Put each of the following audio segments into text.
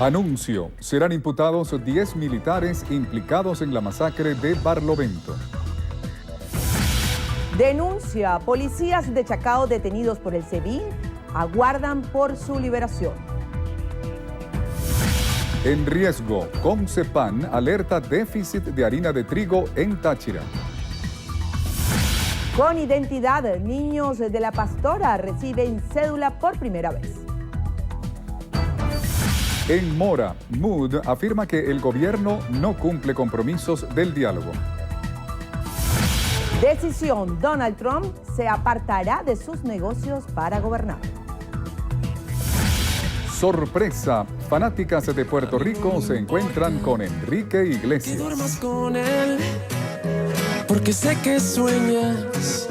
Anuncio: serán imputados 10 militares implicados en la masacre de Barlovento. Denuncia: policías de Chacao detenidos por el SEBIN aguardan por su liberación. En riesgo: Concepan alerta déficit de harina de trigo en Táchira. Con identidad, niños de La Pastora reciben cédula por primera vez. En Mora, Mood afirma que el gobierno no cumple compromisos del diálogo. Decisión: Donald Trump se apartará de sus negocios para gobernar. Sorpresa: fanáticas de Puerto Rico se encuentran con Enrique Que Iglesias. duermas con él, porque sé que sueñas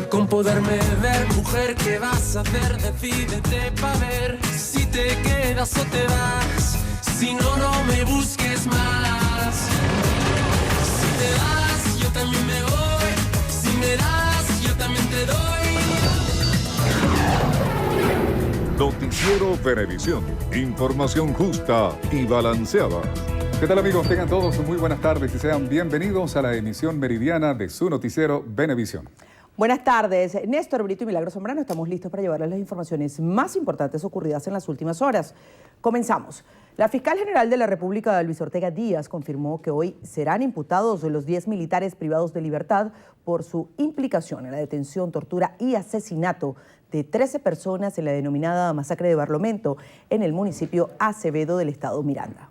con poderme ver. Mujer, ¿qué vas a hacer? Decídete pa' ver si te quedas o te vas. Si no, no me busques más. Si te vas, yo también me voy. Si me das, yo también te doy. Noticiero Venevisión. Información justa y balanceada. ¿Qué tal, amigos? Tengan todos muy buenas tardes y sean bienvenidos a la emisión meridiana de su noticiero Venevisión. Buenas tardes. Néstor Brito y Milagros Zambrano estamos listos para llevarles las informaciones más importantes ocurridas en las últimas horas. Comenzamos. La fiscal general de la República, Luis Ortega Díaz, confirmó que hoy serán imputados los 10 militares privados de libertad por su implicación en la detención, tortura y asesinato de 13 personas en la denominada masacre de Barlovento en el municipio Acevedo del estado Miranda.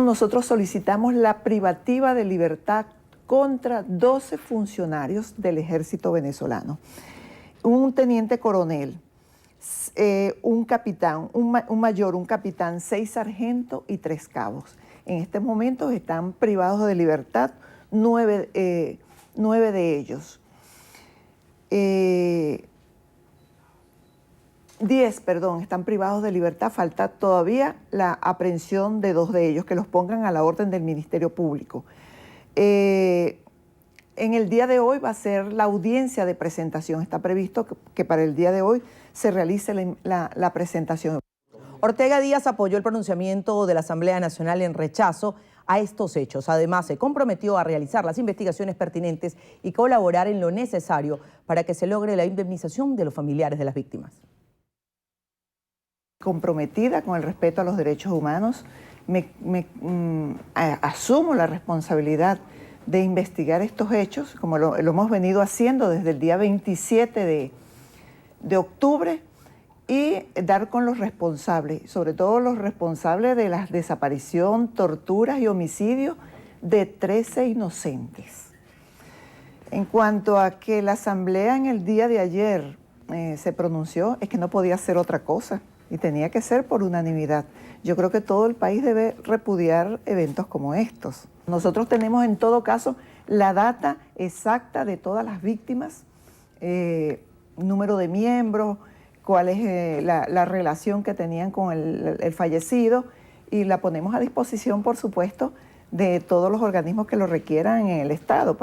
Nosotros solicitamos la privativa de libertad contra 12 funcionarios del ejército venezolano. Un teniente coronel, un capitán, un mayor, un capitán, 6 sargentos y 3 cabos. En este momento están privados de libertad 9 de ellos. 10, están privados de libertad. Falta todavía la aprehensión de 2 de ellos, que los pongan a la orden del Ministerio Público. En el día de hoy va a ser la audiencia de presentación. Está previsto que para el día de hoy se realice la presentación. Ortega Díaz apoyó el pronunciamiento de la Asamblea Nacional en rechazo a estos hechos. Además, se comprometió a realizar las investigaciones pertinentes y colaborar en lo necesario para que se logre la indemnización de los familiares de las víctimas. Comprometida con el respeto a los derechos humanos, asumo la responsabilidad de investigar estos hechos, como lo hemos venido haciendo desde el día 27 de octubre, y dar con los responsables, sobre todo los responsables de la desaparición, torturas y homicidios de 13 inocentes. En cuanto a que la Asamblea en el día de ayer se pronunció, es que no podía ser otra cosa y tenía que ser por unanimidad. Yo creo que todo el país debe repudiar eventos como estos. Nosotros tenemos en todo caso la data exacta de todas las víctimas, número de miembros, cuál es la relación que tenían con el fallecido, y la ponemos a disposición, por supuesto, de todos los organismos que lo requieran en el Estado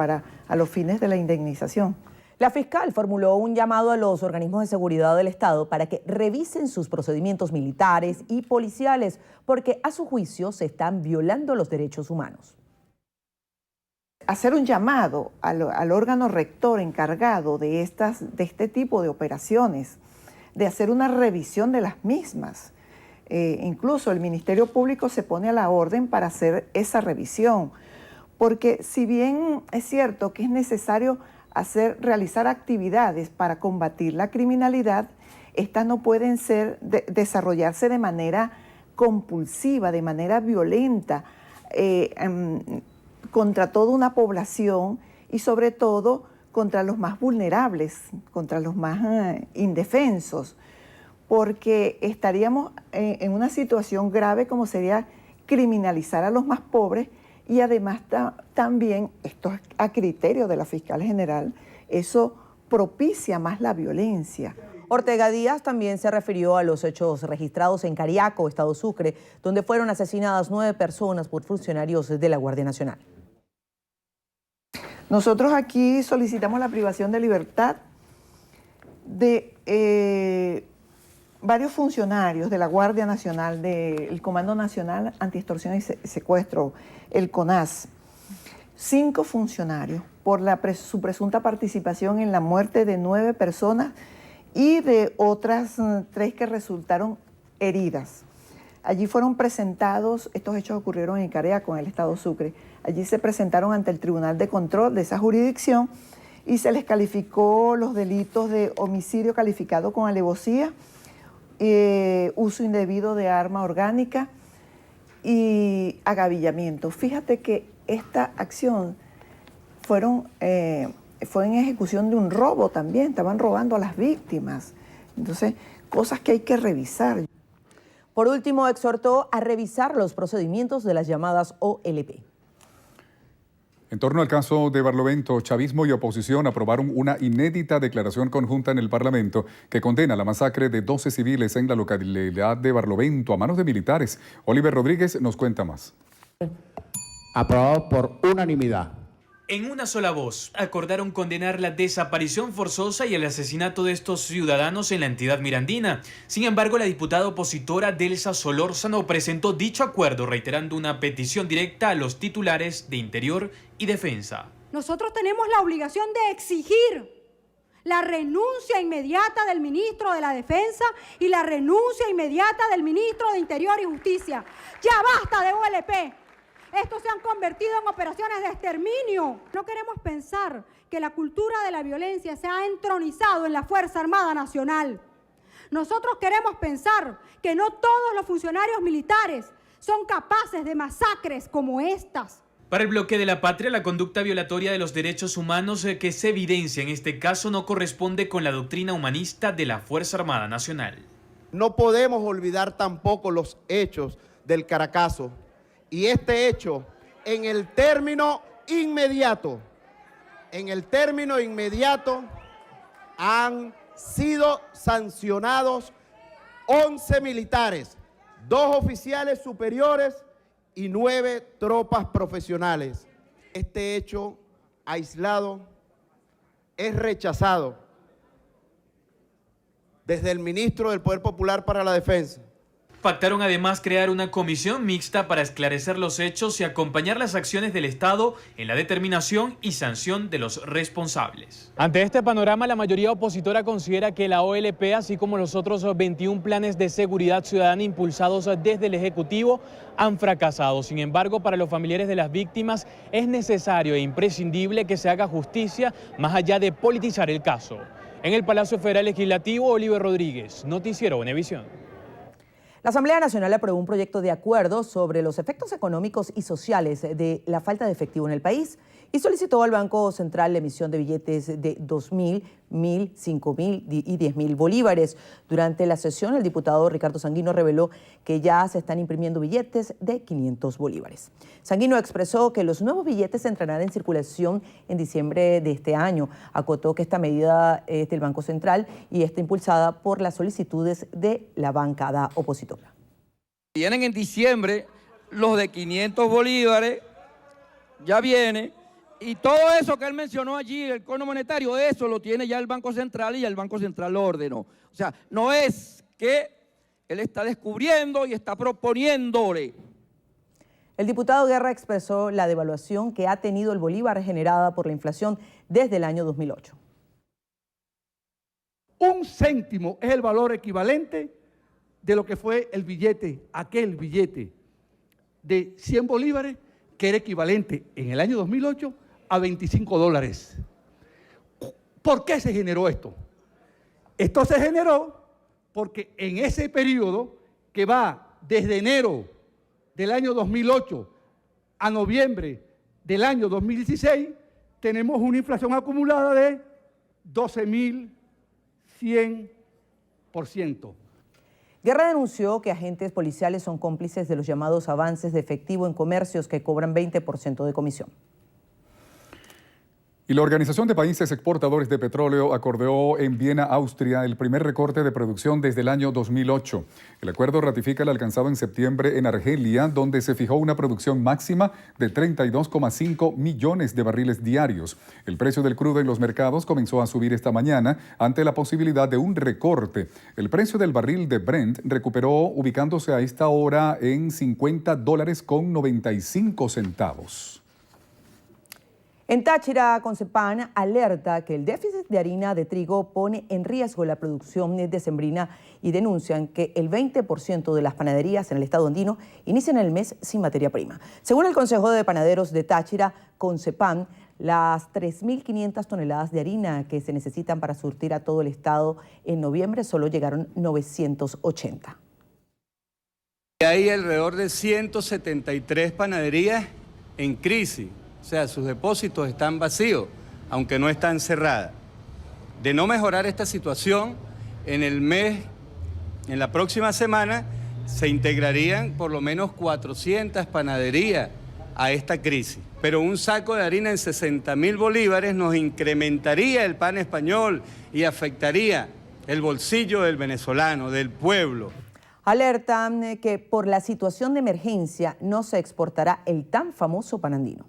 a los fines de la indemnización. La fiscal formuló un llamado a los organismos de seguridad del Estado para que revisen sus procedimientos militares y policiales, porque a su juicio se están violando los derechos humanos. Hacer un llamado al órgano rector encargado de este tipo de operaciones, de hacer una revisión de las mismas. Incluso el Ministerio Público se pone a la orden para hacer esa revisión, porque si bien es cierto que es necesario realizar actividades para combatir la criminalidad, estas no pueden desarrollarse de manera compulsiva, de manera violenta, contra toda una población y sobre todo contra los más vulnerables, contra los más indefensos, porque estaríamos en una situación grave como sería criminalizar a los más pobres, y además también, esto es a criterio de la fiscal general, eso propicia más la violencia. Ortega Díaz también se refirió a los hechos registrados en Cariaco, estado Sucre, donde fueron asesinadas 9 personas por funcionarios de la Guardia Nacional. Nosotros aquí solicitamos la privación de libertad de varios funcionarios de la Guardia Nacional, del Comando Nacional Antiextorsión y Secuestro, el CONAS, 5 funcionarios por su presunta participación en la muerte de 9 personas y de otras 3 que resultaron heridas. Allí fueron presentados, estos hechos ocurrieron en Careaco, en el estado Sucre. Allí se presentaron ante el Tribunal de Control de esa jurisdicción y se les calificó los delitos de homicidio calificado con alevosía, uso indebido de arma orgánica y agavillamiento. Fíjate que esta acción fue en ejecución de un robo también, estaban robando a las víctimas. Entonces, cosas que hay que revisar. Por último, exhortó a revisar los procedimientos de las llamadas OLP. En torno al caso de Barlovento, chavismo y oposición aprobaron una inédita declaración conjunta en el Parlamento que condena la masacre de 12 civiles en la localidad de Barlovento a manos de militares. Oliver Rodríguez nos cuenta más. Aprobado por unanimidad. En una sola voz, acordaron condenar la desaparición forzosa y el asesinato de estos ciudadanos en la entidad mirandina. Sin embargo, la diputada opositora Delsa Solórzano presentó dicho acuerdo, reiterando una petición directa a los titulares de Interior y Defensa. Nosotros tenemos la obligación de exigir la renuncia inmediata del ministro de la Defensa y la renuncia inmediata del ministro de Interior y Justicia. ¡Ya basta de OLP! Estos se han convertido en operaciones de exterminio. No queremos pensar que la cultura de la violencia se ha entronizado en la Fuerza Armada Nacional. Nosotros queremos pensar que no todos los funcionarios militares son capaces de masacres como estas. Para el bloque de la patria, la conducta violatoria de los derechos humanos que se evidencia en este caso no corresponde con la doctrina humanista de la Fuerza Armada Nacional. No podemos olvidar tampoco los hechos del Caracazo. Y este hecho, en el término inmediato, han sido sancionados 11 militares, 2 oficiales superiores y 9 tropas profesionales. Este hecho aislado es rechazado desde el ministro del Poder Popular para la Defensa. Pactaron además crear una comisión mixta para esclarecer los hechos y acompañar las acciones del Estado en la determinación y sanción de los responsables. Ante este panorama, la mayoría opositora considera que la OLP, así como los otros 21 planes de seguridad ciudadana impulsados desde el Ejecutivo, han fracasado. Sin embargo, para los familiares de las víctimas es necesario e imprescindible que se haga justicia más allá de politizar el caso. En el Palacio Federal Legislativo, Oliver Rodríguez, Noticiero Venevisión. La Asamblea Nacional aprobó un proyecto de acuerdo sobre los efectos económicos y sociales de la falta de efectivo en el país y solicitó al Banco Central la emisión de billetes de 2.000, 1.000, 5.000 y 10.000 bolívares. Durante la sesión, el diputado Ricardo Sanguino reveló que ya se están imprimiendo billetes de 500 bolívares. Sanguino expresó que los nuevos billetes entrarán en circulación en diciembre de este año. Acotó que esta medida es del Banco Central y está impulsada por las solicitudes de la bancada opositora. Vienen en diciembre los de 500 bolívares, ya viene. Y todo eso que él mencionó allí, el cono monetario, eso lo tiene ya el Banco Central y el Banco Central lo ordenó. O sea, no es que él está descubriendo y está proponiéndole. El diputado Guerra expresó la devaluación que ha tenido el bolívar generada por la inflación desde el año 2008. 1 céntimo es el valor equivalente de lo que fue el billete, aquel billete de 100 bolívares, que era equivalente en el año 2008 a $25. ¿Por qué se generó esto? Esto se generó porque en ese periodo que va desde enero del año 2008 a noviembre del año 2016, tenemos una inflación acumulada de 12.100%. Guerra denunció que agentes policiales son cómplices de los llamados avances de efectivo en comercios que cobran 20% de comisión. Y la Organización de Países Exportadores de Petróleo acordó en Viena, Austria, el primer recorte de producción desde el año 2008. El acuerdo ratifica el alcanzado en septiembre en Argelia, donde se fijó una producción máxima de 32,5 millones de barriles diarios. El precio del crudo en los mercados comenzó a subir esta mañana ante la posibilidad de un recorte. El precio del barril de Brent recuperó, ubicándose a esta hora en $50.95. En Táchira, Concepan alerta que el déficit de harina de trigo pone en riesgo la producción decembrina y denuncian que el 20% de las panaderías en el estado andino inician el mes sin materia prima. Según el Consejo de Panaderos de Táchira, Concepan, las 3.500 toneladas de harina que se necesitan para surtir a todo el estado en noviembre solo llegaron 980. Hay alrededor de 173 panaderías en crisis. O sea, sus depósitos están vacíos, aunque no están cerradas. De no mejorar esta situación, en la próxima semana se integrarían por lo menos 400 panaderías a esta crisis. Pero un saco de harina en 60.000 bolívares nos incrementaría el pan español y afectaría el bolsillo del venezolano, del pueblo. Alertan que por la situación de emergencia no se exportará el tan famoso pan andino.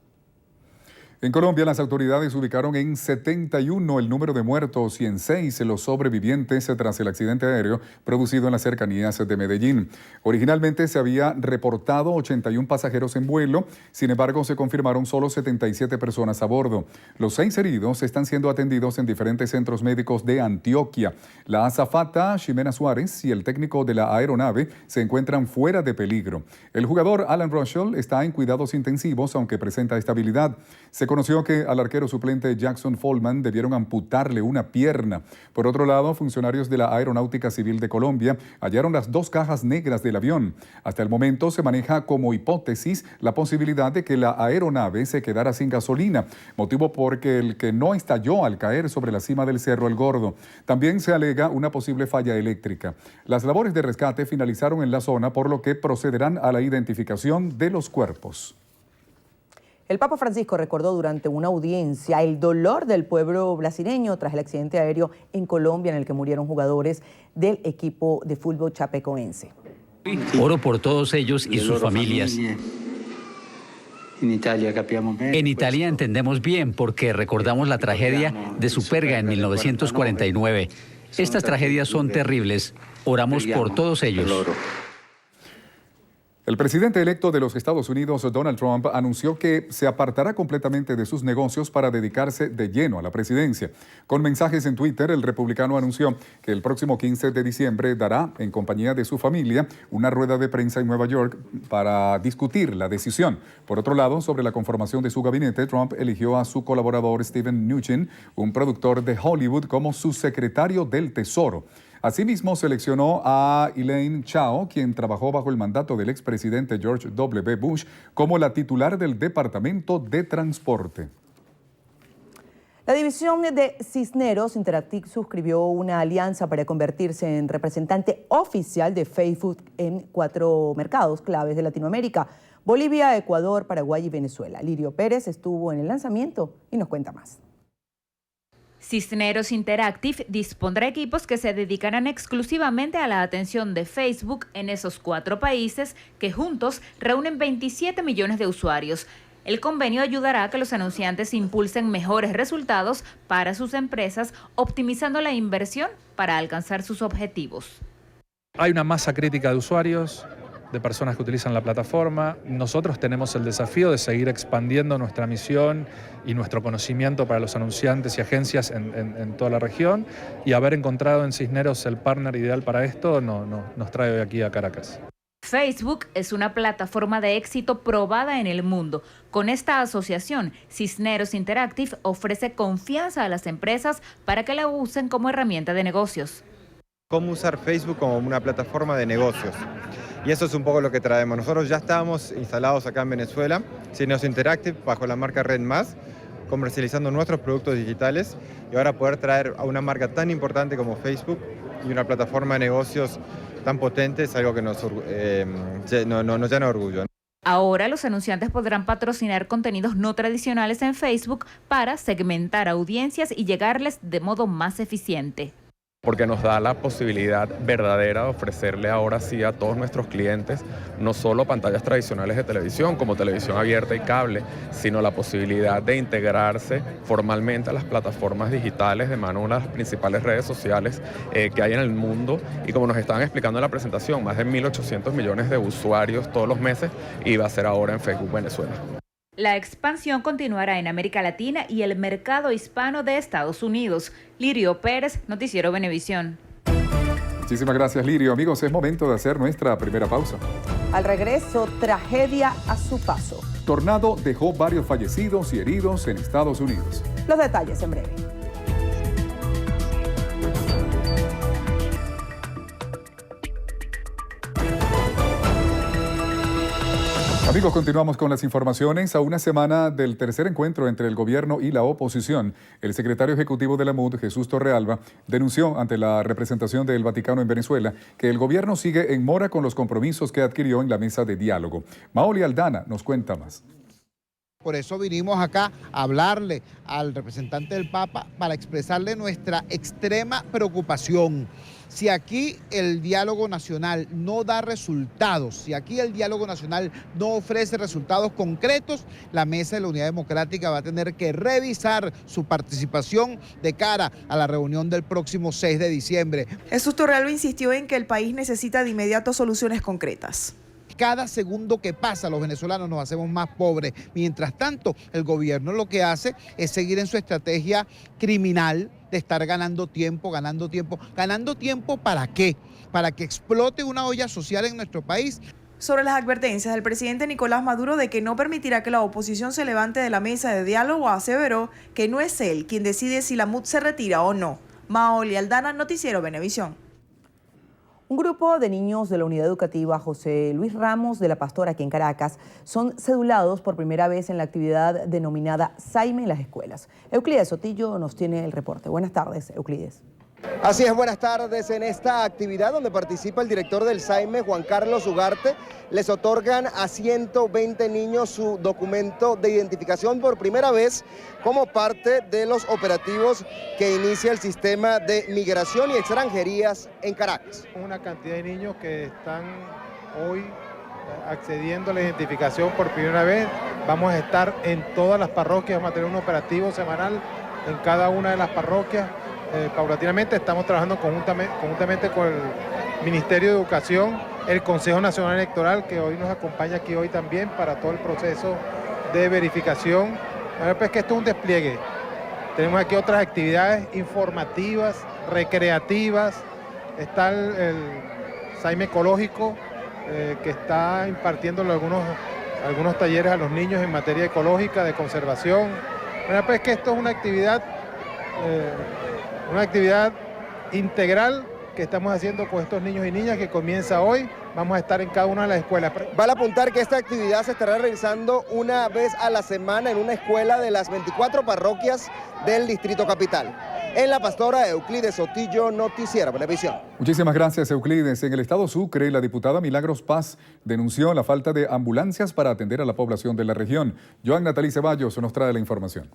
En Colombia, las autoridades ubicaron en 71 el número de muertos y en 6 los sobrevivientes tras el accidente aéreo producido en las cercanías de Medellín. Originalmente se había reportado 81 pasajeros en vuelo, sin embargo se confirmaron solo 77 personas a bordo. Los 6 heridos están siendo atendidos en diferentes centros médicos de Antioquia. La azafata Ximena Suárez y el técnico de la aeronave se encuentran fuera de peligro. El jugador Alan Russell está en cuidados intensivos, aunque presenta estabilidad. Se conoció que al arquero suplente Jackson Follman debieron amputarle una pierna. Por otro lado, funcionarios de la Aeronáutica Civil de Colombia hallaron las 2 cajas negras del avión. Hasta el momento se maneja como hipótesis la posibilidad de que la aeronave se quedara sin gasolina, motivo porque el que no estalló al caer sobre la cima del Cerro El Gordo. También se alega una posible falla eléctrica. Las labores de rescate finalizaron en la zona, por lo que procederán a la identificación de los cuerpos. El Papa Francisco recordó durante una audiencia el dolor del pueblo brasileño tras el accidente aéreo en Colombia en el que murieron jugadores del equipo de fútbol chapecoense. Oro por todos ellos y sus familias. En Italia entendemos bien porque recordamos la tragedia de Superga en 1949. Estas tragedias son terribles. Oramos por todos ellos. El presidente electo de los Estados Unidos, Donald Trump, anunció que se apartará completamente de sus negocios para dedicarse de lleno a la presidencia. Con mensajes en Twitter, el republicano anunció que el próximo 15 de diciembre dará, en compañía de su familia, una rueda de prensa en Nueva York para discutir la decisión. Por otro lado, sobre la conformación de su gabinete, Trump eligió a su colaborador Steven Mnuchin, un productor de Hollywood, como su secretario del Tesoro. Asimismo, seleccionó a Elaine Chao, quien trabajó bajo el mandato del expresidente George W. Bush, como la titular del Departamento de Transporte. La división de Cisneros Interactive suscribió una alianza para convertirse en representante oficial de Facebook en 4 mercados claves de Latinoamérica: Bolivia, Ecuador, Paraguay y Venezuela. Lirio Pérez estuvo en el lanzamiento y nos cuenta más. Cisneros Interactive dispondrá equipos que se dedicarán exclusivamente a la atención de Facebook en esos 4 países que juntos reúnen 27 millones de usuarios. El convenio ayudará a que los anunciantes impulsen mejores resultados para sus empresas, optimizando la inversión para alcanzar sus objetivos. Hay una masa crítica de usuarios, de personas que utilizan la plataforma. Nosotros tenemos el desafío de seguir expandiendo nuestra misión y nuestro conocimiento para los anunciantes y agencias en toda la región, y haber encontrado en Cisneros el partner ideal para esto nos trae aquí a Caracas. Facebook es una plataforma de éxito probada en el mundo. Con esta asociación, Cisneros Interactive ofrece confianza a las empresas para que la usen como herramienta de negocios. Cómo usar Facebook como una plataforma de negocios. Y eso es un poco lo que traemos. Nosotros ya estábamos instalados acá en Venezuela, Cisneros Interactive, bajo la marca Red Más, comercializando nuestros productos digitales, y ahora poder traer a una marca tan importante como Facebook y una plataforma de negocios tan potente es algo que nos llena de orgullo. Ahora los anunciantes podrán patrocinar contenidos no tradicionales en Facebook para segmentar audiencias y llegarles de modo más eficiente. Porque nos da la posibilidad verdadera de ofrecerle ahora sí a todos nuestros clientes no solo pantallas tradicionales de televisión como televisión abierta y cable, sino la posibilidad de integrarse formalmente a las plataformas digitales de mano de una de las principales redes sociales que hay en el mundo. Y como nos estaban explicando en la presentación, más de 1.800 millones de usuarios todos los meses, y va a ser ahora en Facebook Venezuela. La expansión continuará en América Latina y el mercado hispano de Estados Unidos. Lirio Pérez, Noticiero Venevisión. Muchísimas gracias, Lirio. Amigos, es momento de hacer nuestra primera pausa. Al regreso, tragedia a su paso. Tornado dejó varios fallecidos y heridos en Estados Unidos. Los detalles en breve. Amigos, continuamos con las informaciones. A una semana del tercer encuentro entre el gobierno y la oposición, el secretario ejecutivo de la MUD, Jesús Torrealba, denunció ante la representación del Vaticano en Venezuela que el gobierno sigue en mora con los compromisos que adquirió en la mesa de diálogo. Maoli Aldana nos cuenta más. Por eso vinimos acá a hablarle al representante del Papa para expresarle nuestra extrema preocupación. Si aquí el diálogo nacional no da resultados, si aquí el diálogo nacional no ofrece resultados concretos, la Mesa de la Unidad Democrática va a tener que revisar su participación de cara a la reunión del próximo 6 de diciembre. Jesús Torrealba insistió en que el país necesita de inmediato soluciones concretas. Cada segundo que pasa, los venezolanos nos hacemos más pobres. Mientras tanto, el gobierno lo que hace es seguir en su estrategia criminal de estar ganando tiempo. ¿Ganando tiempo para qué? Para que explote una olla social en nuestro país. Sobre las advertencias del presidente Nicolás Maduro de que no permitirá que la oposición se levante de la mesa de diálogo, aseveró que no es él quien decide si la MUD se retira o no. Maoli Aldana, Noticiero Venevisión. Un grupo de niños de la unidad educativa José Luis Ramos de la Pastora, aquí en Caracas, son cedulados por primera vez en la actividad denominada Saime en las escuelas. Euclides Sotillo nos tiene el reporte. Buenas tardes, Euclides. Así es, buenas tardes. En esta actividad donde participa el director del Saime, Juan Carlos Ugarte, les otorgan a 120 niños su documento de identificación por primera vez como parte de los operativos que inicia el sistema de migración y extranjerías en Caracas. Una cantidad de niños que están hoy accediendo a la identificación por primera vez. Vamos a estar en todas las parroquias, vamos a tener un operativo semanal en cada una de las parroquias. Paulatinamente estamos trabajando conjuntamente con el Ministerio de Educación, el Consejo Nacional Electoral, que hoy nos acompaña aquí hoy también para todo el proceso de verificación. Pues que esto es un despliegue. Tenemos aquí otras actividades informativas, recreativas. Está el Saime Ecológico, que está impartiendo algunos talleres a los niños en materia ecológica, de conservación. Pues que esto es una actividad integral que estamos haciendo con estos niños y niñas, que comienza hoy. Vamos a estar en cada una de las escuelas. Vale apuntar que esta actividad se estará realizando una vez a la semana en una escuela de las 24 parroquias del Distrito Capital. En La Pastora, Euclides Sotillo, Noticiero Venevisión. Muchísimas gracias, Euclides. En el estado Sucre, la diputada Milagros Paz denunció la falta de ambulancias para atender a la población de la región. Joan Natalí Ceballos nos trae la información.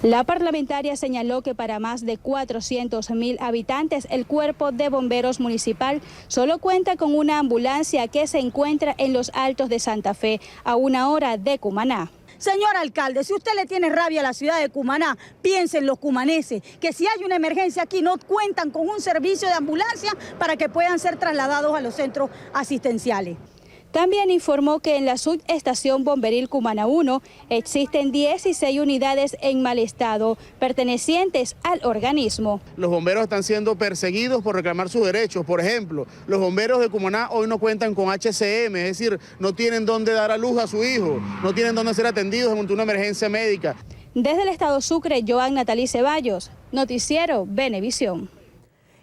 La parlamentaria señaló que para más de 400.000 habitantes, el Cuerpo de Bomberos Municipal solo cuenta con una ambulancia que se encuentra en los Altos de Santa Fe, a 1 hora de Cumaná. Señor alcalde, si usted le tiene rabia a la ciudad de Cumaná, piensen los cumaneses que si hay una emergencia aquí no cuentan con un servicio de ambulancia para que puedan ser trasladados a los centros asistenciales. También informó que en la subestación bomberil Cumaná 1 existen 16 unidades en mal estado, pertenecientes al organismo. Los bomberos están siendo perseguidos por reclamar sus derechos. Por ejemplo, los bomberos de Cumaná hoy no cuentan con HCM, es decir, no tienen dónde dar a luz a su hijo, no tienen dónde ser atendidos ante una emergencia médica. Desde el estado Sucre, Joan Natalí Ceballos, Noticiero Venevisión.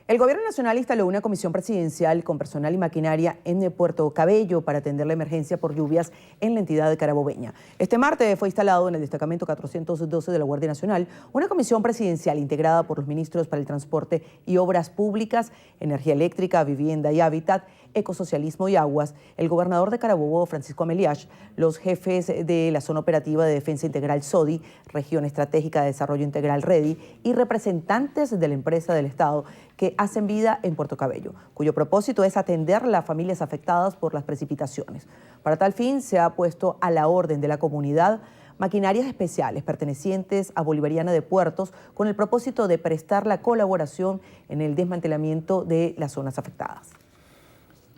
El gobierno nacional instaló una comisión presidencial con personal y maquinaria en Puerto Cabello para atender la emergencia por lluvias en la entidad carabobeña. Este martes fue instalado en el destacamento 412 de la Guardia Nacional una comisión presidencial integrada por los ministros para el Transporte y Obras Públicas, Energía Eléctrica, Vivienda y Hábitat, Ecosocialismo y Aguas, el gobernador de Carabobo, Francisco Ameliach, los jefes de la Zona Operativa de Defensa Integral SODI, Región Estratégica de Desarrollo Integral REDI y representantes de la empresa del Estado que hacen vida en Puerto Cabello, cuyo propósito es atender a las familias afectadas por las precipitaciones. Para tal fin, se ha puesto a la orden de la comunidad maquinarias especiales pertenecientes a Bolivariana de Puertos con el propósito de prestar la colaboración en el desmantelamiento de las zonas afectadas.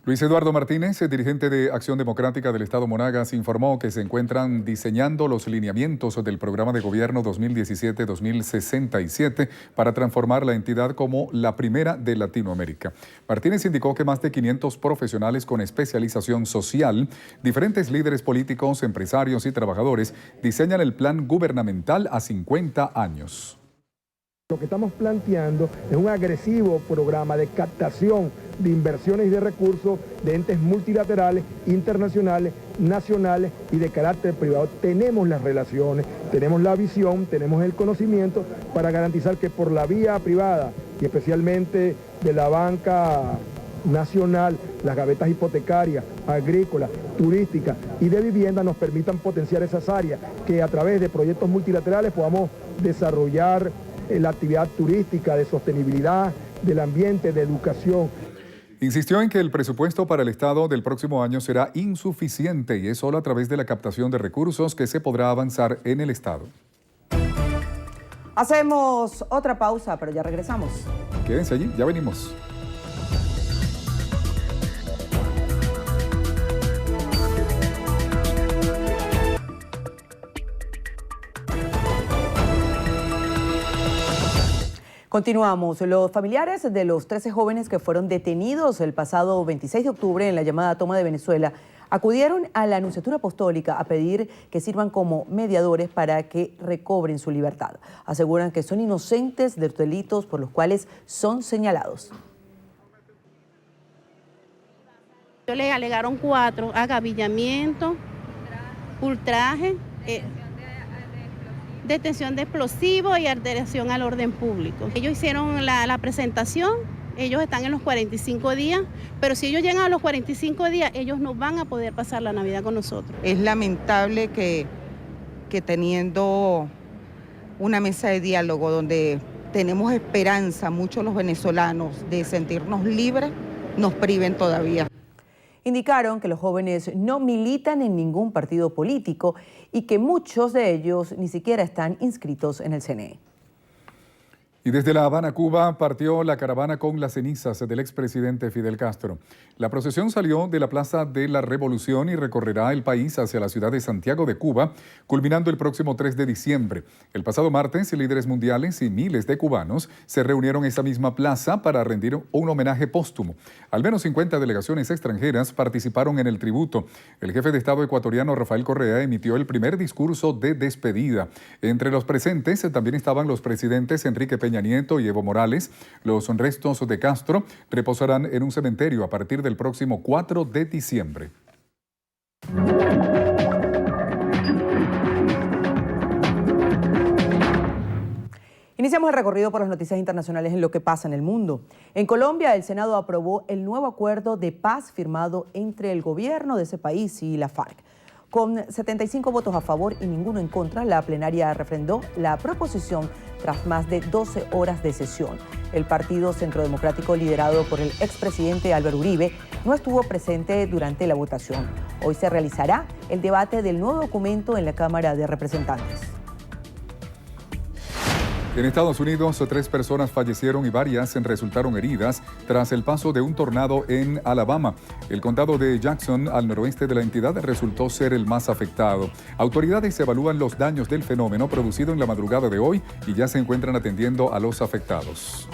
Luis Eduardo Martínez, dirigente de Acción Democrática del Estado Monagas, informó que se encuentran diseñando los lineamientos del programa de gobierno 2017-2067 para transformar la entidad como la primera de Latinoamérica. Martínez indicó que más de 500 profesionales con especialización social, diferentes líderes políticos, empresarios y trabajadores diseñan el plan gubernamental a 50 años. Lo que estamos planteando es un agresivo programa de captación de inversiones y de recursos de entes multilaterales, internacionales, nacionales y de carácter privado. Tenemos las relaciones, tenemos la visión, tenemos el conocimiento para garantizar que por la vía privada y especialmente de la banca nacional, las gavetas hipotecarias, agrícolas, turísticas y de vivienda nos permitan potenciar esas áreas, que a través de proyectos multilaterales podamos desarrollar la actividad turística, de sostenibilidad, del ambiente, de educación. Insistió en que el presupuesto para el Estado del próximo año será insuficiente y es solo a través de la captación de recursos que se podrá avanzar en el Estado. Hacemos otra pausa, pero ya regresamos. Quédense allí, ya venimos. Continuamos. Los familiares de los 13 jóvenes que fueron detenidos el pasado 26 de octubre en la llamada toma de Venezuela acudieron a la Nunciatura Apostólica a pedir que sirvan como mediadores para que recobren su libertad. Aseguran que son inocentes de los delitos por los cuales son señalados. Le alegaron 4: agavillamiento, ultraje, detención de explosivos y alteración al orden público. Ellos hicieron la presentación, ellos están en los 45 días, pero si ellos llegan a los 45 días, ellos no van a poder pasar la Navidad con nosotros. Es lamentable que teniendo una mesa de diálogo donde tenemos esperanza, muchos los venezolanos, de sentirnos libres, nos priven todavía. Indicaron que los jóvenes no militan en ningún partido político y que muchos de ellos ni siquiera están inscritos en el CNE. Y desde La Habana, Cuba, partió la caravana con las cenizas del expresidente Fidel Castro. La procesión salió de la Plaza de la Revolución y recorrerá el país hacia la ciudad de Santiago de Cuba, culminando el próximo 3 de diciembre. El pasado martes, líderes mundiales y miles de cubanos se reunieron en esa misma plaza para rendir un homenaje póstumo. Al menos 50 delegaciones extranjeras participaron en el tributo. El jefe de Estado ecuatoriano, Rafael Correa, emitió el primer discurso de despedida. Entre los presentes también estaban los presidentes Enrique Peña Nieto y Evo Morales. Los restos de Castro reposarán en un cementerio a partir del próximo 4 de diciembre. Iniciamos el recorrido por las noticias internacionales en lo que pasa en el mundo. En Colombia, el Senado aprobó el nuevo acuerdo de paz firmado entre el gobierno de ese país y la FARC. Con 75 votos a favor y ninguno en contra, la plenaria refrendó la proposición tras más de 12 horas de sesión. El Partido Centro Democrático, liderado por el expresidente Álvaro Uribe, no estuvo presente durante la votación. Hoy se realizará el debate del nuevo documento en la Cámara de Representantes. En Estados Unidos, 3 personas fallecieron y varias resultaron heridas tras el paso de un tornado en Alabama. El condado de Jackson, al noroeste de la entidad, resultó ser el más afectado. Autoridades evalúan los daños del fenómeno producido en la madrugada de hoy y ya se encuentran atendiendo a los afectados.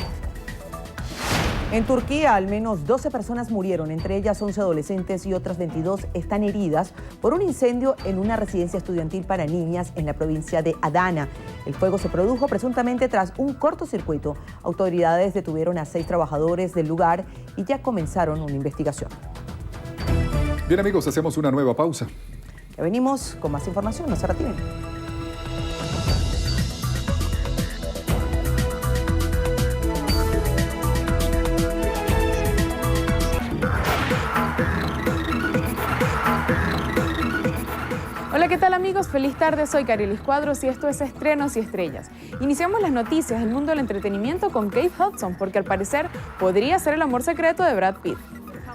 En Turquía, al menos 12 personas murieron, entre ellas 11 adolescentes y otras 22 están heridas por un incendio en una residencia estudiantil para niñas en la provincia de Adana. El fuego se produjo presuntamente tras un cortocircuito. Autoridades detuvieron a 6 trabajadores del lugar y ya comenzaron una investigación. Bien, amigos, hacemos una nueva pausa. Ya venimos con más información, no se retiren. Hola, ¿qué tal amigos? Feliz tarde, soy Carilis Cuadros y esto es Estrenos y Estrellas. Iniciamos las noticias del mundo del entretenimiento con Kate Hudson, porque al parecer podría ser el amor secreto de Brad Pitt.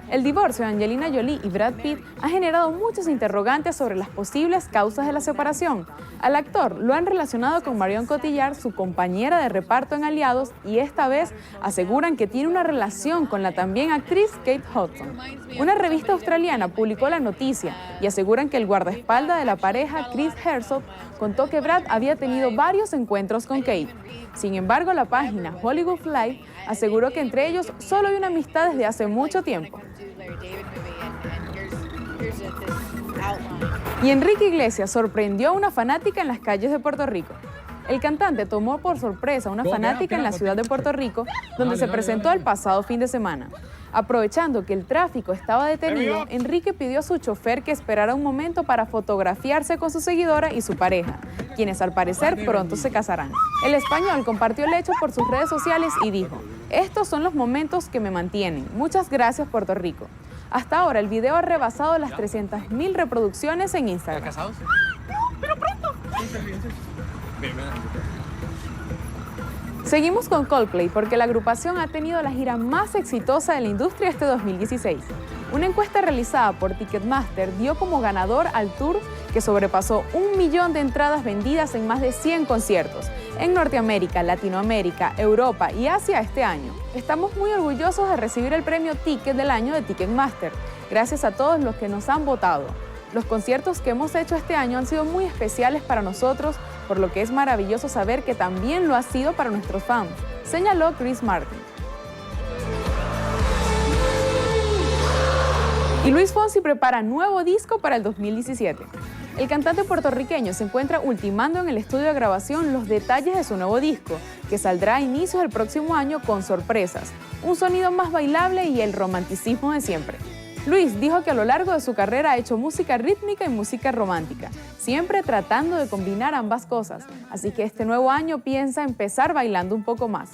El divorcio de Angelina Jolie y Brad Pitt ha generado muchos interrogantes sobre las posibles causas de la separación. Al actor lo han relacionado con Marion Cotillard, su compañera de reparto en Aliados, y esta vez aseguran que tiene una relación con la también actriz Kate Hudson. Una revista australiana publicó la noticia y aseguran que el guardaespaldas de la pareja, Chris Herzog, contó que Brad había tenido varios encuentros con Kate. Sin embargo, la página Hollywood Life aseguró que entre ellos solo hay una amistad desde hace mucho tiempo. Y Enrique Iglesias sorprendió a una fanática en las calles de Puerto Rico. El cantante tomó por sorpresa a una fanática en la ciudad de Puerto Rico, donde se presentó el pasado fin de semana. Aprovechando que el tráfico estaba detenido, Enrique pidió a su chofer que esperara un momento para fotografiarse con su seguidora y su pareja, quienes al parecer pronto se casarán. El español compartió el hecho por sus redes sociales y dijo: "Estos son los momentos que me mantienen. Muchas gracias, Puerto Rico". Hasta ahora el video ha rebasado las 300.000 reproducciones en Instagram. ¿Casados? ¡Pero pronto! Seguimos con Coldplay porque la agrupación ha tenido la gira más exitosa de la industria este 2016. Una encuesta realizada por Ticketmaster dio como ganador al tour que sobrepasó 1 millón de entradas vendidas en más de 100 conciertos en Norteamérica, Latinoamérica, Europa y Asia este año. Estamos muy orgullosos de recibir el premio Ticket del año de Ticketmaster. Gracias a todos los que nos han votado. Los conciertos que hemos hecho este año han sido muy especiales para nosotros, por lo que es maravilloso saber que también lo ha sido para nuestros fans, señaló Chris Martin. Y Luis Fonsi prepara nuevo disco para el 2017. El cantante puertorriqueño se encuentra ultimando en el estudio de grabación los detalles de su nuevo disco, que saldrá a inicios del próximo año con sorpresas, un sonido más bailable y el romanticismo de siempre. Luis dijo que a lo largo de su carrera ha hecho música rítmica y música romántica, siempre tratando de combinar ambas cosas, así que este nuevo año piensa empezar bailando un poco más.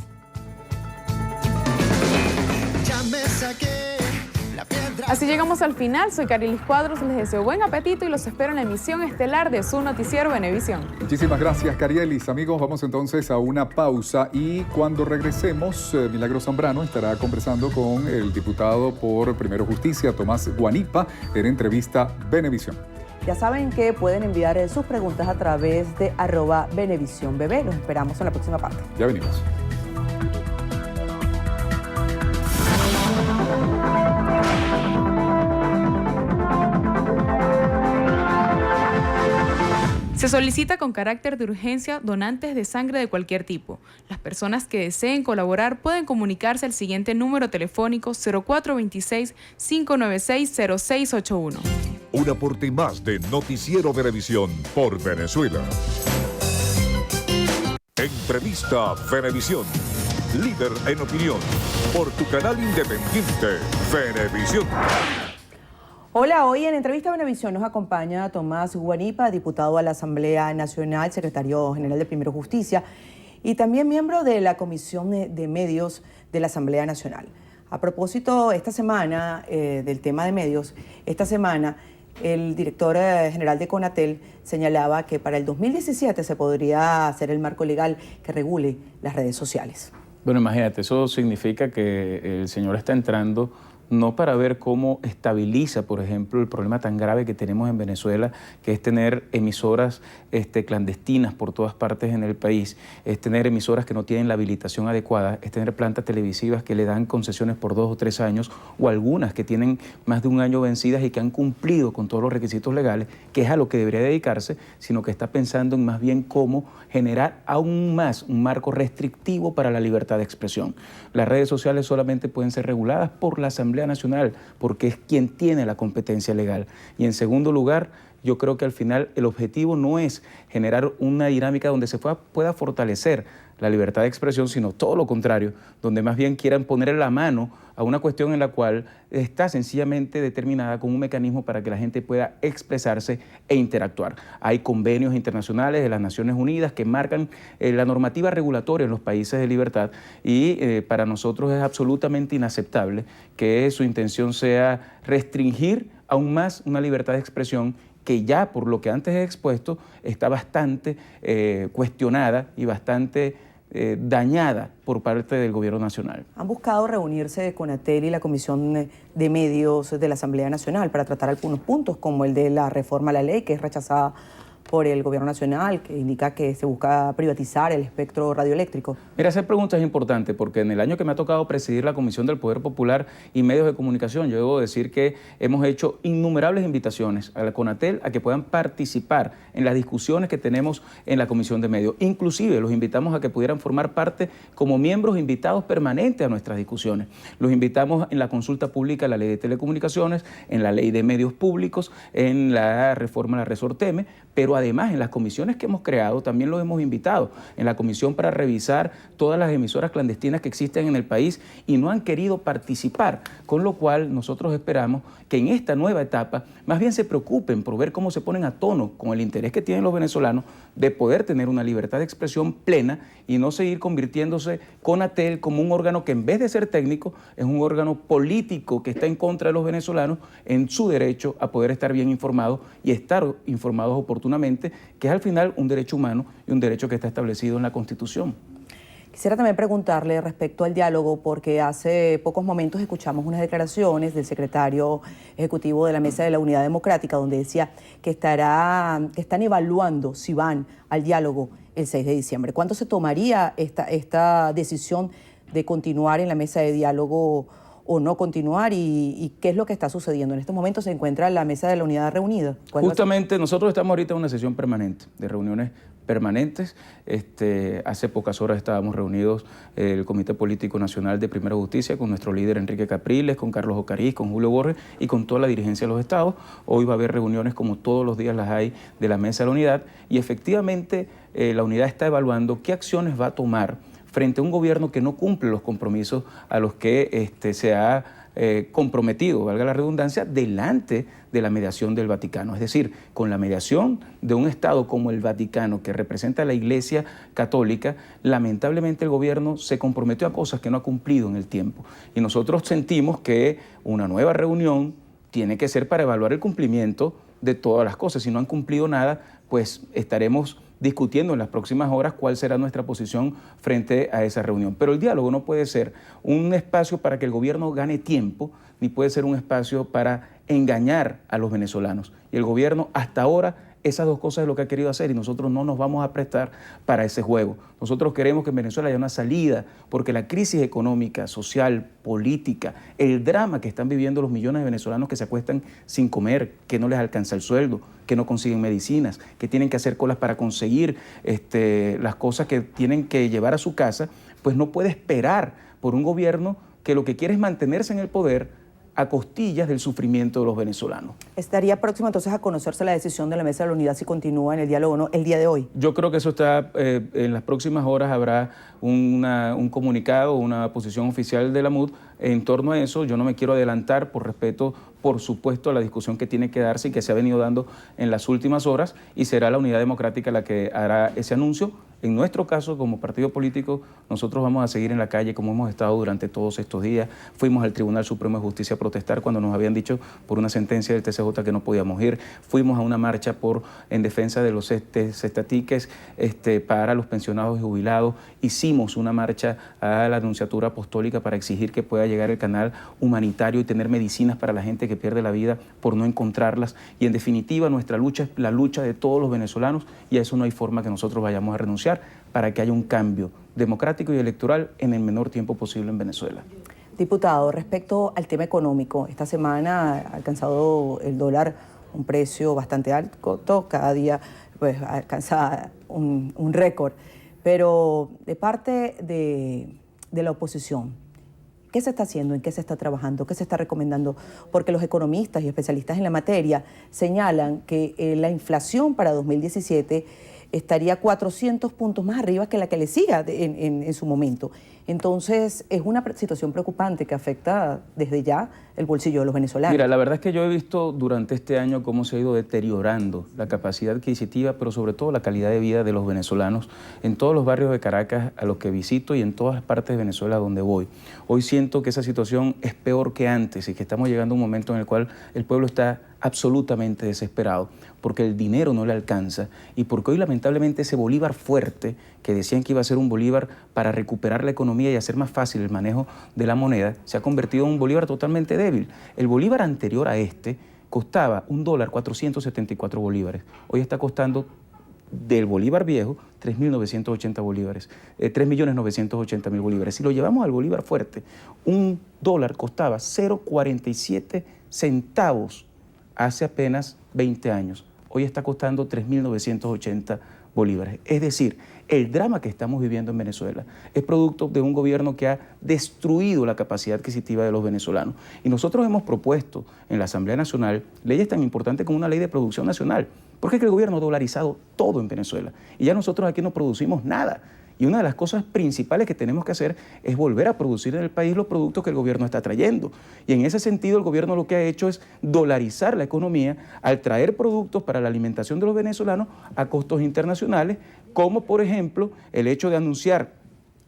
Así llegamos al final, soy Carilis Cuadros, les deseo buen apetito y los espero en la emisión estelar de su noticiero Venevisión. Muchísimas gracias, Carilis. Amigos, vamos entonces a una pausa y cuando regresemos, Milagros Zambrano estará conversando con el diputado por Primero Justicia, Tomás Guanipa, en entrevista Venevisión. Ya saben que pueden enviar sus preguntas a través de @VenevisionBB. Los esperamos en la próxima parte. Ya venimos. Se solicita con carácter de urgencia donantes de sangre de cualquier tipo. Las personas que deseen colaborar pueden comunicarse al siguiente número telefónico 0426-596-0681. Un aporte más de Noticiero Venevisión por Venezuela. Entrevista Venevisión. Líder en opinión. Por tu canal independiente, Venevisión. Hola, hoy en Entrevista Venevisión nos acompaña Tomás Guanipa, diputado a la Asamblea Nacional, secretario general de Primero Justicia y también miembro de la Comisión de Medios de la Asamblea Nacional. A propósito, esta semana del tema de medios, esta semana el director general de CONATEL señalaba que para el 2017 se podría hacer el marco legal que regule las redes sociales. Bueno, imagínate, eso significa que el señor está entrando no para ver cómo estabiliza, por ejemplo, el problema tan grave que tenemos en Venezuela, que es tener emisoras clandestinas por todas partes en el país, es tener emisoras que no tienen la habilitación adecuada, es tener plantas televisivas que le dan concesiones por 2 o 3 años, o algunas que tienen más de 1 año vencidas y que han cumplido con todos los requisitos legales, que es a lo que debería dedicarse, sino que está pensando en más bien cómo generar aún más un marco restrictivo para la libertad de expresión. Las redes sociales solamente pueden ser reguladas por la Asamblea Nacional, porque es quien tiene la competencia legal. Y en segundo lugar, yo creo que al final el objetivo no es generar una dinámica donde se pueda fortalecer la libertad de expresión, sino todo lo contrario, donde más bien quieran poner la mano a una cuestión en la cual está sencillamente determinada con un mecanismo para que la gente pueda expresarse e interactuar. Hay convenios internacionales de las Naciones Unidas que marcan la normativa regulatoria en los países de libertad y para nosotros es absolutamente inaceptable que su intención sea restringir aún más una libertad de expresión que ya por lo que antes he expuesto está bastante cuestionada y bastante dañada por parte del gobierno nacional. Han buscado reunirse con Conatel y la Comisión de Medios de la Asamblea Nacional para tratar algunos puntos, como el de la reforma a la ley, que es rechazada por el gobierno nacional, que indica que se busca privatizar el espectro radioeléctrico. Mira, hacer preguntas es importante porque en el año que me ha tocado presidir la Comisión del Poder Popular y Medios de Comunicación, yo debo decir que hemos hecho innumerables invitaciones a la Conatel a que puedan participar en las discusiones que tenemos en la Comisión de Medios. Inclusive los invitamos a que pudieran formar parte como miembros invitados permanentes a nuestras discusiones. Los invitamos en la consulta pública a la Ley de Telecomunicaciones, en la Ley de Medios Públicos, en la reforma a la Resorteme, pero además en las comisiones que hemos creado también los hemos invitado. En la comisión para revisar todas las emisoras clandestinas que existen en el país y no han querido participar, con lo cual nosotros esperamos que en esta nueva etapa más bien se preocupen por ver cómo se ponen a tono con el interés que tienen los venezolanos de poder tener una libertad de expresión plena y no seguir convirtiéndose Conatel como un órgano que en vez de ser técnico es un órgano político que está en contra de los venezolanos en su derecho a poder estar bien informados y estar informados oportunamente, que es al final un derecho humano y un derecho que está establecido en la Constitución. Quisiera también preguntarle respecto al diálogo, porque hace pocos momentos escuchamos unas declaraciones del secretario ejecutivo de la Mesa de la Unidad Democrática, donde decía que están evaluando si van al diálogo el 6 de diciembre. ¿Cuándo se tomaría esta decisión de continuar en la mesa de diálogo o no continuar y qué es lo que está sucediendo? En estos momentos se encuentra la Mesa de la Unidad reunida. Justamente nosotros estamos ahorita en una sesión permanente, de reuniones permanentes. Hace pocas horas estábamos reunidos el Comité Político Nacional de Primera Justicia con nuestro líder Enrique Capriles, con Carlos Ocariz, con Julio Borges y con toda la dirigencia de los estados. Hoy va a haber reuniones como todos los días las hay de la Mesa de la Unidad y efectivamente la Unidad está evaluando qué acciones va a tomar frente a un gobierno que no cumple los compromisos a los que se ha comprometido, valga la redundancia, delante de la mediación del Vaticano. Es decir, con la mediación de un Estado como el Vaticano, que representa a la Iglesia Católica, lamentablemente el gobierno se comprometió a cosas que no ha cumplido en el tiempo. Y nosotros sentimos que una nueva reunión tiene que ser para evaluar el cumplimiento de todas las cosas. Si no han cumplido nada, pues estaremos discutiendo en las próximas horas cuál será nuestra posición frente a esa reunión. Pero el diálogo no puede ser un espacio para que el gobierno gane tiempo, ni puede ser un espacio para engañar a los venezolanos. Y el gobierno hasta ahora esas dos cosas es lo que ha querido hacer y nosotros no nos vamos a prestar para ese juego. Nosotros queremos que en Venezuela haya una salida porque la crisis económica, social, política, el drama que están viviendo los millones de venezolanos que se acuestan sin comer, que no les alcanza el sueldo, que no consiguen medicinas, que tienen que hacer colas para conseguir las cosas que tienen que llevar a su casa, pues no puede esperar por un gobierno que lo que quiere es mantenerse en el poder a costillas del sufrimiento de los venezolanos. ¿Estaría próximo entonces a conocerse la decisión de la Mesa de la Unidad si continúa en el diálogo o no el día de hoy? Yo creo que eso está, en las próximas horas habrá un comunicado, una posición oficial de la MUD en torno a eso. Yo no me quiero adelantar por respeto, por supuesto, a la discusión que tiene que darse y que se ha venido dando en las últimas horas y será la Unidad Democrática la que hará ese anuncio. En nuestro caso, como partido político, nosotros vamos a seguir en la calle como hemos estado durante todos estos días. Fuimos al Tribunal Supremo de Justicia a protestar cuando nos habían dicho por una sentencia del TCJ que no podíamos ir. Fuimos a una marcha en defensa de los cestatiques para los pensionados y jubilados. Hicimos una marcha a la Nunciatura Apostólica para exigir que pueda llegar el canal humanitario y tener medicinas para la gente que pierde la vida por no encontrarlas. Y en definitiva, nuestra lucha es la lucha de todos los venezolanos y a eso no hay forma que nosotros vayamos a renunciar para que haya un cambio democrático y electoral en el menor tiempo posible en Venezuela. Diputado, respecto al tema económico, esta semana ha alcanzado el dólar un precio bastante alto, cada día pues, alcanza un récord, pero de parte de la oposición, ¿qué se está haciendo? ¿En qué se está trabajando? ¿Qué se está recomendando? Porque los economistas y especialistas en la materia señalan que la inflación para 2017 estaría 400 puntos más arriba que la que le siga en su momento. Entonces, es una situación preocupante que afecta desde ya el bolsillo de los venezolanos. Mira, la verdad es que yo he visto durante este año cómo se ha ido deteriorando la capacidad adquisitiva, pero sobre todo la calidad de vida de los venezolanos en todos los barrios de Caracas a los que visito y en todas las partes de Venezuela donde voy. Hoy siento que esa situación es peor que antes y que estamos llegando a un momento en el cual el pueblo está absolutamente desesperado porque el dinero no le alcanza y porque hoy lamentablemente ese bolívar fuerte que decían que iba a ser un bolívar para recuperar la economía y hacer más fácil el manejo de la moneda se ha convertido en un bolívar totalmente débil. El bolívar anterior a este costaba $1.474 bolívares. Hoy está costando del bolívar viejo 3.980 bolívares, 3.980.000 bolívares. Si lo llevamos al bolívar fuerte, un dólar costaba 0.47 centavos hace apenas 20 años. Hoy está costando 3.980 bolívares. Es decir, el drama que estamos viviendo en Venezuela es producto de un gobierno que ha destruido la capacidad adquisitiva de los venezolanos. Y nosotros hemos propuesto en la Asamblea Nacional leyes tan importantes como una ley de producción nacional. Porque es que el gobierno ha dolarizado todo en Venezuela. Y ya nosotros aquí no producimos nada. Y una de las cosas principales que tenemos que hacer es volver a producir en el país los productos que el gobierno está trayendo. Y en ese sentido el gobierno lo que ha hecho es dolarizar la economía al traer productos para la alimentación de los venezolanos a costos internacionales, como por ejemplo el hecho de anunciar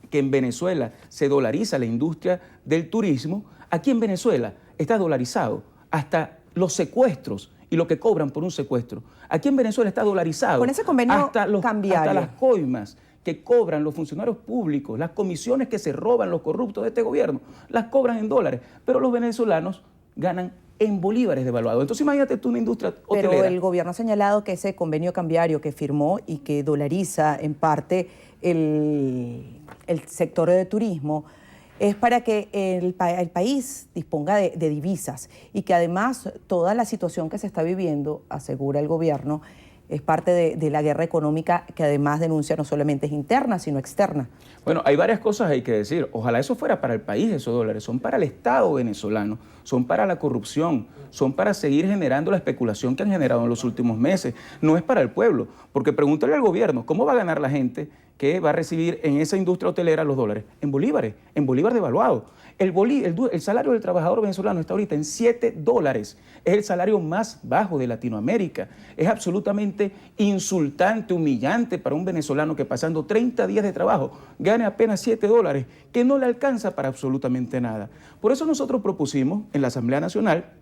que en Venezuela se dolariza la industria del turismo. Aquí en Venezuela está dolarizado hasta los secuestros y lo que cobran por un secuestro. Aquí en Venezuela está dolarizado con ese convenio hasta las coimas que cobran los funcionarios públicos, las comisiones que se roban los corruptos de este gobierno, las cobran en dólares, pero los venezolanos ganan en bolívares devaluados. Entonces imagínate tú una industria hotelera. Pero el gobierno ha señalado que ese convenio cambiario que firmó y que dolariza en parte el sector de turismo es para que el país disponga de divisas y que además toda la situación que se está viviendo, asegura el gobierno, es parte de la guerra económica que además denuncia no solamente es interna, sino externa. Bueno, hay varias cosas hay que decir. Ojalá eso fuera para el país, esos dólares. Son para el Estado venezolano, son para la corrupción, son para seguir generando la especulación que han generado en los últimos meses. No es para el pueblo, porque pregúntale al gobierno, ¿cómo va a ganar la gente que va a recibir en esa industria hotelera los dólares? En bolívar devaluado. El salario del trabajador venezolano está ahorita en $7. Es el salario más bajo de Latinoamérica. Es absolutamente insultante, humillante para un venezolano que pasando 30 días de trabajo gane apenas $7, que no le alcanza para absolutamente nada. Por eso nosotros propusimos en la Asamblea Nacional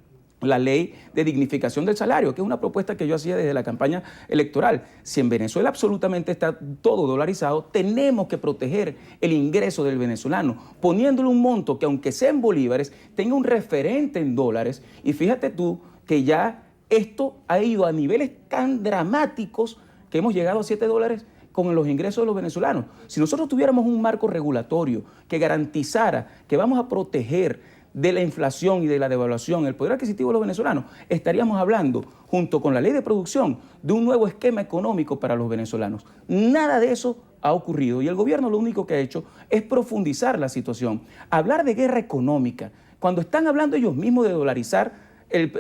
la ley de dignificación del salario, que es una propuesta que yo hacía desde la campaña electoral. Si en Venezuela absolutamente está todo dolarizado, tenemos que proteger el ingreso del venezolano, poniéndole un monto que aunque sea en bolívares, tenga un referente en dólares. Y fíjate tú que ya esto ha ido a niveles tan dramáticos que hemos llegado a $7 con los ingresos de los venezolanos. Si nosotros tuviéramos un marco regulatorio que garantizara que vamos a proteger de la inflación y de la devaluación el poder adquisitivo de los venezolanos, estaríamos hablando, junto con la ley de producción, de un nuevo esquema económico para los venezolanos. Nada de eso ha ocurrido y el gobierno lo único que ha hecho es profundizar la situación, hablar de guerra económica, cuando están hablando ellos mismos de dolarizar el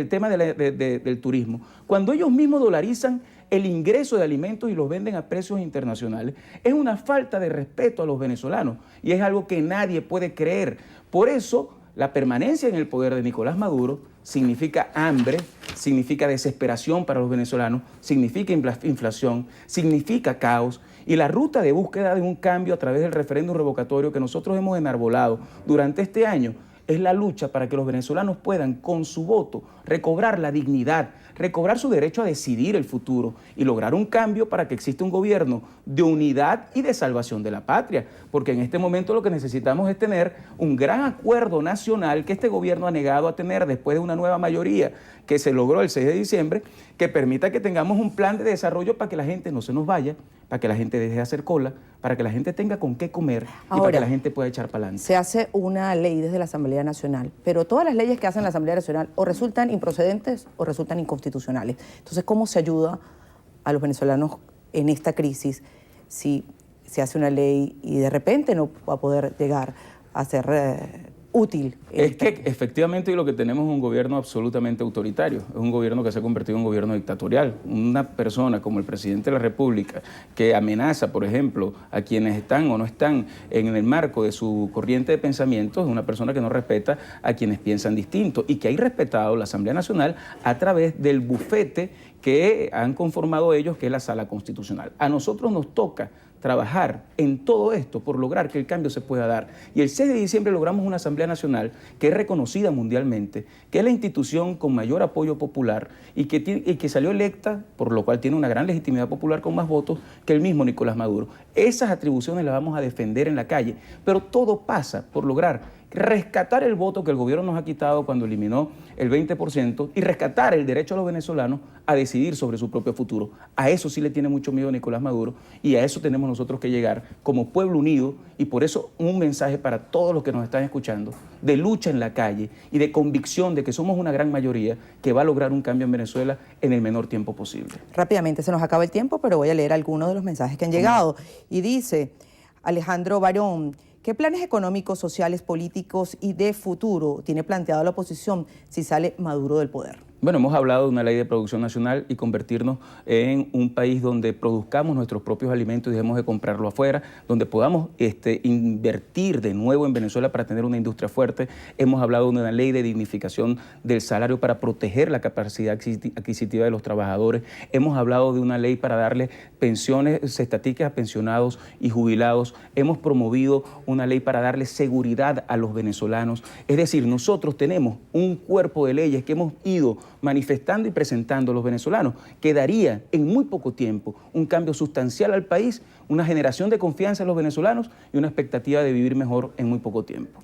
tema del turismo, cuando ellos mismos dolarizan el ingreso de alimentos y los venden a precios internacionales. Es una falta de respeto a los venezolanos y es algo que nadie puede creer. Por eso, la permanencia en el poder de Nicolás Maduro significa hambre, significa desesperación para los venezolanos, significa inflación, significa caos. Y la ruta de búsqueda de un cambio a través del referéndum revocatorio que nosotros hemos enarbolado durante este año es la lucha para que los venezolanos puedan, con su voto, recobrar la dignidad, recobrar su derecho a decidir el futuro y lograr un cambio para que exista un gobierno de unidad y de salvación de la patria. Porque en este momento lo que necesitamos es tener un gran acuerdo nacional que este gobierno ha negado a tener después de una nueva mayoría que se logró el 6 de diciembre, que permita que tengamos un plan de desarrollo para que la gente no se nos vaya, para que la gente deje de hacer cola, para que la gente tenga con qué comer y para que la gente pueda echar para adelante. Se hace una ley desde la Asamblea Nacional, pero todas las leyes que hacen la Asamblea Nacional o resultan improcedentes o resultan inconstitucionales. Entonces, ¿cómo se ayuda a los venezolanos en esta crisis si se hace una ley y de repente no va a poder llegar a ser útil. Es que efectivamente lo que tenemos es un gobierno absolutamente autoritario, es un gobierno que se ha convertido en un gobierno dictatorial. Una persona como el presidente de la República que amenaza, por ejemplo, a quienes están o no están en el marco de su corriente de pensamiento, es una persona que no respeta a quienes piensan distinto y que ha irrespetado la Asamblea Nacional a través del bufete que han conformado ellos, que es la Sala Constitucional. A nosotros nos toca trabajar en todo esto por lograr que el cambio se pueda dar. Y el 6 de diciembre logramos una Asamblea Nacional que es reconocida mundialmente, que es la institución con mayor apoyo popular y que salió electa, por lo cual tiene una gran legitimidad popular con más votos que el mismo Nicolás Maduro. Esas atribuciones las vamos a defender en la calle, pero todo pasa por lograr rescatar el voto que el gobierno nos ha quitado cuando eliminó el 20% y rescatar el derecho a los venezolanos a decidir sobre su propio futuro. A eso sí le tiene mucho miedo Nicolás Maduro y a eso tenemos nosotros que llegar como pueblo unido, y por eso un mensaje para todos los que nos están escuchando de lucha en la calle y de convicción de que somos una gran mayoría que va a lograr un cambio en Venezuela en el menor tiempo posible. Rápidamente se nos acaba el tiempo, pero voy a leer algunos de los mensajes que han llegado. Y dice Alejandro Barón: ¿qué planes económicos, sociales, políticos y de futuro tiene planteado la oposición si sale Maduro del poder? Bueno, hemos hablado de una ley de producción nacional y convertirnos en un país donde produzcamos nuestros propios alimentos y dejemos de comprarlo afuera, donde podamos invertir de nuevo en Venezuela para tener una industria fuerte. Hemos hablado de una ley de dignificación del salario para proteger la capacidad adquisitiva de los trabajadores. Hemos hablado de una ley para darle pensiones estáticas a pensionados y jubilados. Hemos promovido una ley para darle seguridad a los venezolanos. Es decir, nosotros tenemos un cuerpo de leyes que hemos ido manifestando y presentando a los venezolanos, que daría en muy poco tiempo un cambio sustancial al país, una generación de confianza en los venezolanos y una expectativa de vivir mejor en muy poco tiempo.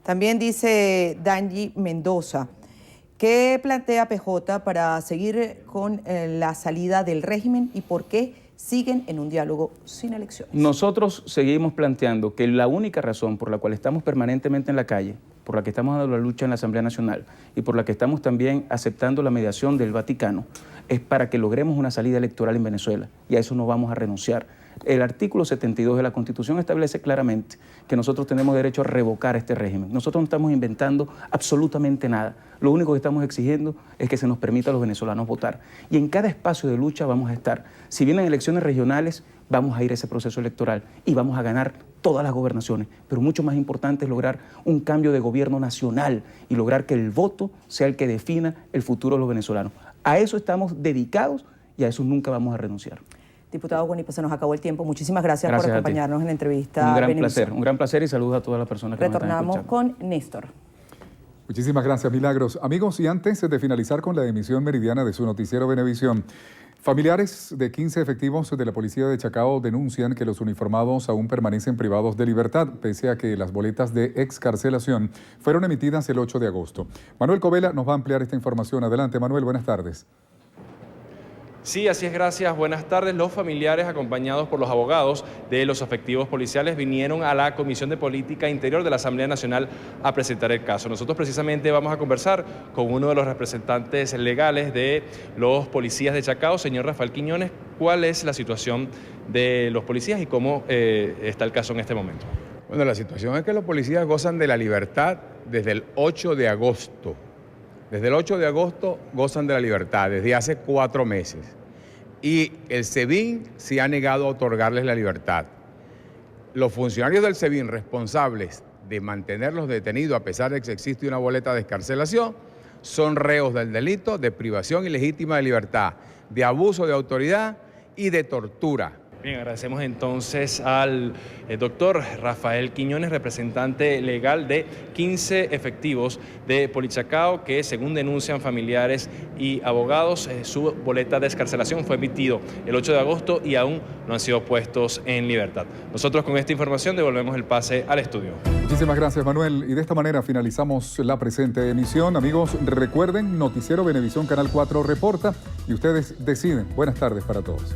También dice Danji Mendoza: ¿qué plantea PJ para seguir con la salida del régimen y por qué siguen en un diálogo sin elecciones? Nosotros seguimos planteando que la única razón por la cual estamos permanentemente en la calle, por la que estamos dando la lucha en la Asamblea Nacional y por la que estamos también aceptando la mediación del Vaticano, es para que logremos una salida electoral en Venezuela, y a eso no vamos a renunciar. El artículo 72 de la Constitución establece claramente que nosotros tenemos derecho a revocar este régimen. Nosotros no estamos inventando absolutamente nada. Lo único que estamos exigiendo es que se nos permita a los venezolanos votar. Y en cada espacio de lucha vamos a estar. Si vienen elecciones regionales, vamos a ir a ese proceso electoral y vamos a ganar todas las gobernaciones. Pero mucho más importante es lograr un cambio de gobierno nacional y lograr que el voto sea el que defina el futuro de los venezolanos. A eso estamos dedicados y a eso nunca vamos a renunciar. Diputado Guanipa, se nos acabó el tiempo. Muchísimas gracias por acompañarnos en la entrevista. Un gran placer y saludos a todas las personas que Retornamos nos están escuchando. con Néstor. Muchísimas gracias, Milagros. Amigos, y antes de finalizar con la emisión meridiana de su noticiero Venevisión, familiares de 15 efectivos de la policía de Chacao denuncian que los uniformados aún permanecen privados de libertad, pese a que las boletas de excarcelación fueron emitidas el 8 de agosto. Manuel Covela nos va a ampliar esta información. Adelante, Manuel, buenas tardes. Sí, así es, gracias. Buenas tardes. Los familiares, acompañados por los abogados de los efectivos policiales, vinieron a la Comisión de Política Interior de la Asamblea Nacional a presentar el caso. Nosotros precisamente vamos a conversar con uno de los representantes legales de los policías de Chacao, señor Rafael Quiñones. ¿Cuál es la situación de los policías y cómo está el caso en este momento? Bueno, la situación es que los policías gozan de la libertad desde el 8 de agosto. Desde el 8 de agosto gozan de la libertad, desde hace 4 meses. Y el SEBIN se ha negado a otorgarles la libertad. Los funcionarios del SEBIN responsables de mantenerlos detenidos a pesar de que existe una boleta de excarcelación son reos del delito de privación ilegítima de libertad, de abuso de autoridad y de tortura. Bien, agradecemos entonces al doctor Rafael Quiñones, representante legal de 15 efectivos de Polichacao, que según denuncian familiares y abogados, su boleta de excarcelación fue emitido el 8 de agosto y aún no han sido puestos en libertad. Nosotros con esta información devolvemos el pase al estudio. Muchísimas gracias, Manuel. Y de esta manera finalizamos la presente emisión. Amigos, recuerden, Noticiero Venevisión Canal 4 reporta y ustedes deciden. Buenas tardes para todos.